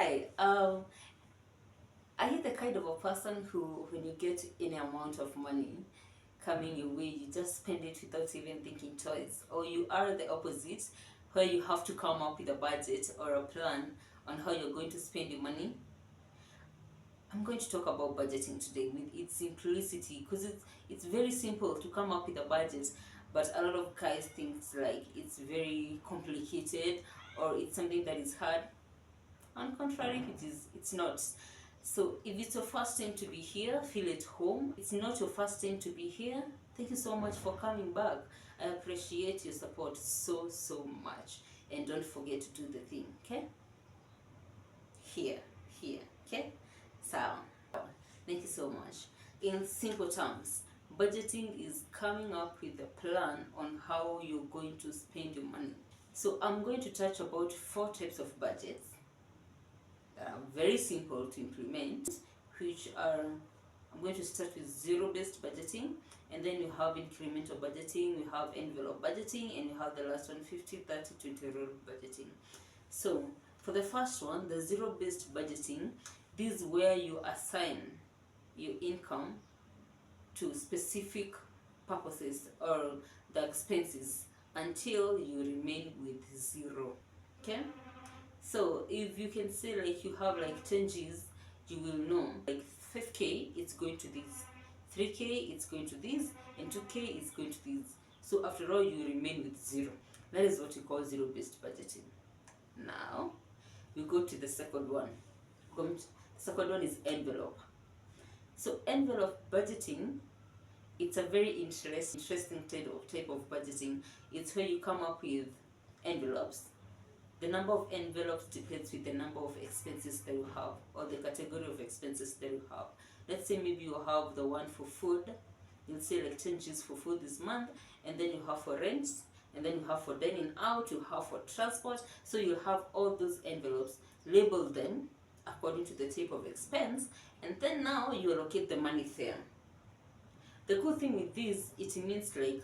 Hi. Are you the kind of a person who, when you get any amount of money coming your way, you just spend it without even thinking twice? Or you are the opposite, where you have to come up with a budget or a plan on how you're going to spend your money? I'm going to talk about budgeting today with its simplicity, because it's very simple to come up with a budget, but a lot of guys think like it's very complicated or it's something that is hard. On contrary, it's not. So if it's your first time to be here, feel at home. It's not your first time to be here, thank you so much for coming back. I appreciate your support so much. And don't forget to do the thing, okay? Here, here, okay? So, thank you so much. In simple terms, budgeting is coming up with a plan on how you're going to spend your money. So I'm going to touch about 4 types of budgets that are very simple to implement, which are, I'm going to start with zero-based budgeting, and then you have incremental budgeting, we have envelope budgeting, and you have the last one, 50-30-20 rule budgeting. So for the first one, the zero-based budgeting, this is where you assign your income to specific purposes or the expenses until you remain with zero. Okay? So if you can say like you have like 10 G's, you will know like 5K it's going to this, 3K it's going to this, and 2K is going to this. So after all, you remain with zero. That is what we call zero-based budgeting. Now we go to the second one. The second one is envelope. So envelope budgeting, it's a very interesting type of budgeting. It's where you come up with envelopes. The number of envelopes depends with the number of expenses that you have, or the category of expenses that you have. Let's say maybe you have the one for food. You'll say like 10 G's for food this month, and then you have for rent, and then you have for dining out, you have for transport. So you have all those envelopes, label them according to the type of expense, and then now you allocate the money there. The cool thing with this, it means like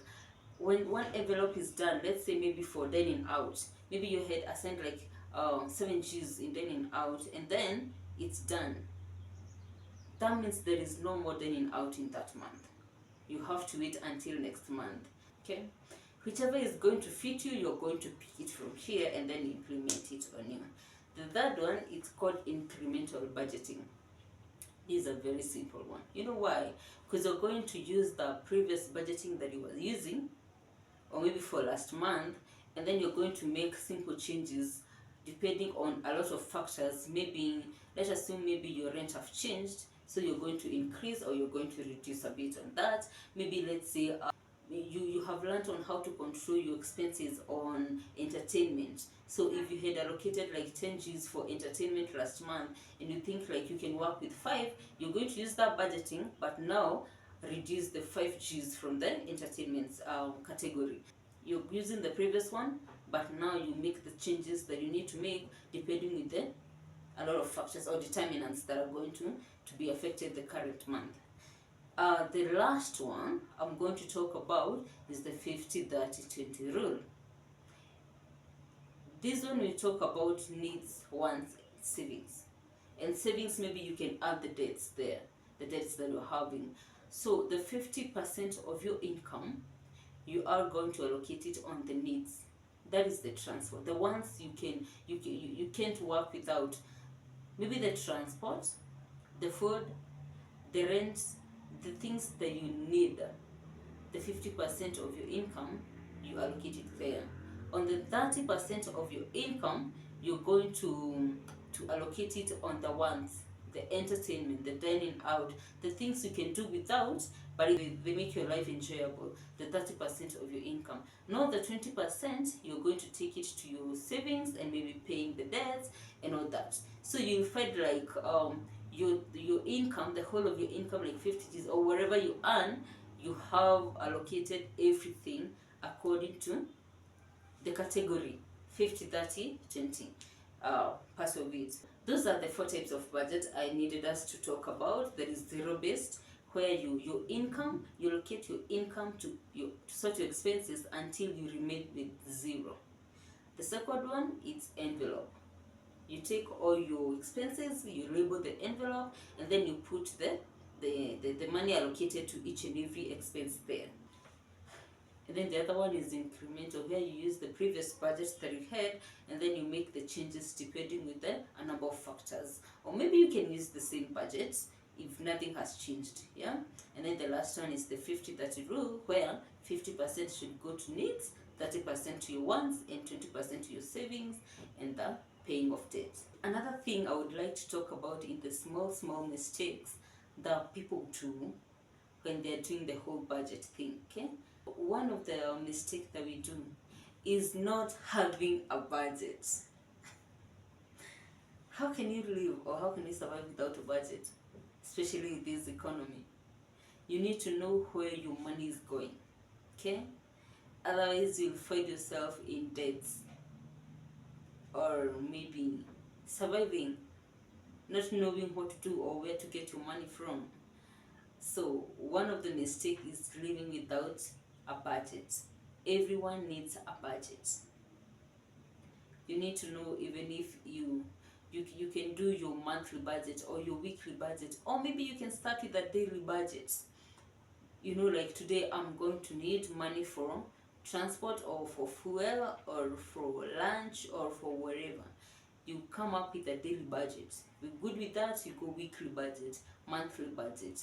when one envelope is done, let's say maybe for dining out, maybe you had assigned like 7 G's in dining out, and then it's done. That means there is no more dining out in that month. You have to wait until next month. Okay? Whichever is going to fit you, you're going to pick it from here and then implement it on you. The third one, it's called incremental budgeting. This is a very simple one. You know why? Because you're going to use the previous budgeting that you were using, or maybe for last month, and then you're going to make simple changes depending on a lot of factors. Maybe, let's assume maybe your rent have changed, so you're going to increase or you're going to reduce a bit on that. Maybe let's say you have learned on how to control your expenses on entertainment. So if you had allocated like 10 G's for entertainment last month, and you think like you can work with 5, you're going to use that budgeting, but now reduce the 5 G's from the entertainment category. You're using the previous one, but now you make the changes that you need to make depending with the a lot of factors or determinants that are going to be affected the current month. The last one I'm going to talk about is the 50-30-20 rule. This one we talk about needs, wants, savings. And savings, maybe you can add the debts there, the debts that you're having. So the 50% of your income, you are going to allocate it on the needs. That is the transport. The ones you can't work without. Maybe the transport, the food, the rent, the things that you need. The 50% of your income, you allocate it there. On the 30% of your income, you're going to allocate it on the wants, the entertainment, the dining out, the things you can do without, but they make your life enjoyable. The 30% of your income. Now the 20%, you're going to take it to your savings and maybe paying the debts and all that. So you'll find like your income, the whole of your income, like 50 G's or wherever you earn, you have allocated everything according to the category 50-30-20 part of it. Those are the 4 types of budget I needed us to talk about. There is zero-based, where your income, you allocate your income to sort your expenses until you remain with zero. The second one is envelope. You take all your expenses, you label the envelope, and then you put the money allocated to each and every expense there. And then the other one is incremental, where you use the previous budget that you had, and then you make the changes depending with a number of factors. Or maybe you can use the same budget if nothing has changed. Yeah. And then the last one is the 50-30 rule, where 50% should go to needs, 30% to your wants, and 20% to your savings and the paying of debt. Another thing I would like to talk about in the small mistakes that people do when they're doing the whole budget thing. Okay, one of the mistakes that we do is not having a budget. How can you live, or how can you survive without a budget, especially in this economy? You need to know where your money is going. Okay, otherwise you'll find yourself in debt, or maybe surviving, not knowing what to do or where to get your money from. So one of the mistakes is living without a budget. Everyone needs a budget. You need to know, even if you can do your monthly budget or your weekly budget, or maybe you can start with a daily budget. You know, like today I'm going to need money for transport or for fuel or for lunch or for wherever. You come up with a daily budget. You're good with that, you go weekly budget, monthly budget,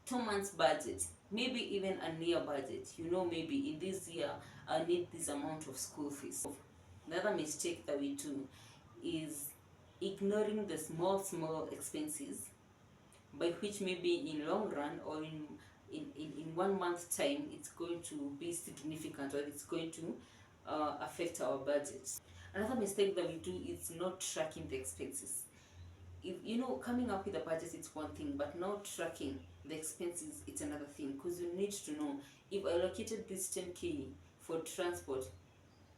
2 months budget, maybe even a year budget. You know, maybe in this year I need this amount of school fees. Another mistake that we do is ignoring the small expenses, by which maybe in long run or in 1 month time it's going to be significant, or it's going to affect our budget. Another mistake that we do is not tracking the expenses. If you know, coming up with a budget it's one thing, but not tracking the expenses it's another thing, because you need to know, if I allocated this 10k for transport,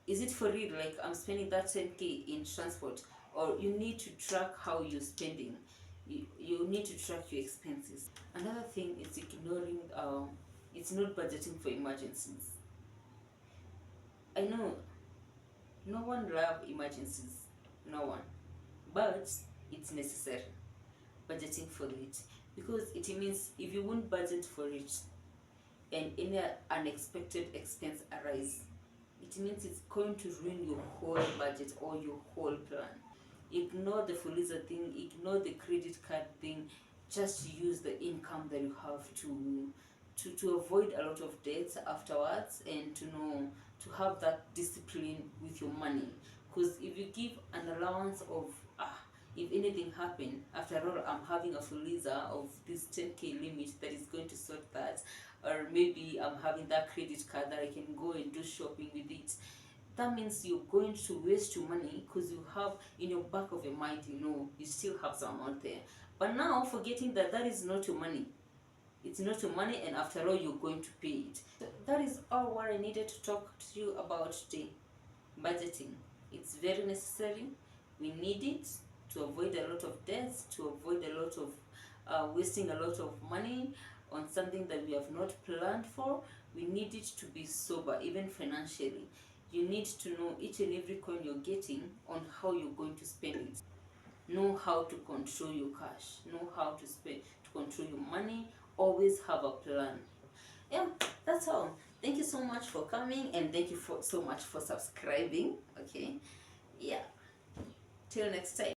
is it for real, like I'm spending that 10k in transport? Or you need to track how you're spending. You need to track your expenses. Another thing is ignoring, it's not budgeting for emergencies. I know no one loves emergencies, no one, but it's necessary budgeting for it, because it means if you won't budget for it and any unexpected expense arise, it means it's going to ruin your whole budget or your whole plan. Ignore the Fuliza thing, ignore the credit card thing, just use the income that you have to avoid a lot of debts afterwards, and to know to have that discipline with your money. Because if you give an allowance of if anything happen, after all I'm having a Fuliza of this 10k limit that is going to sort that, or maybe I'm having that credit card that I can go and do shopping with it, that means you're going to waste your money, because you have in your back of your mind, you know, you still have some amount there. But now forgetting that that is not your money. It's not your money, and after all you're going to pay it. So that is all what I needed to talk to you about today. Budgeting, it's very necessary. We need it to avoid a lot of debts, to avoid a lot of wasting a lot of money on something that we have not planned for. We need it to be sober, even financially. You need to know each and every coin you're getting, on how you're going to spend it. Know how to control your cash. Know how to spend, to control your money. Always have a plan. Yeah, that's all. Thank you so much for coming, and thank you so much for subscribing. Okay, yeah, till next time.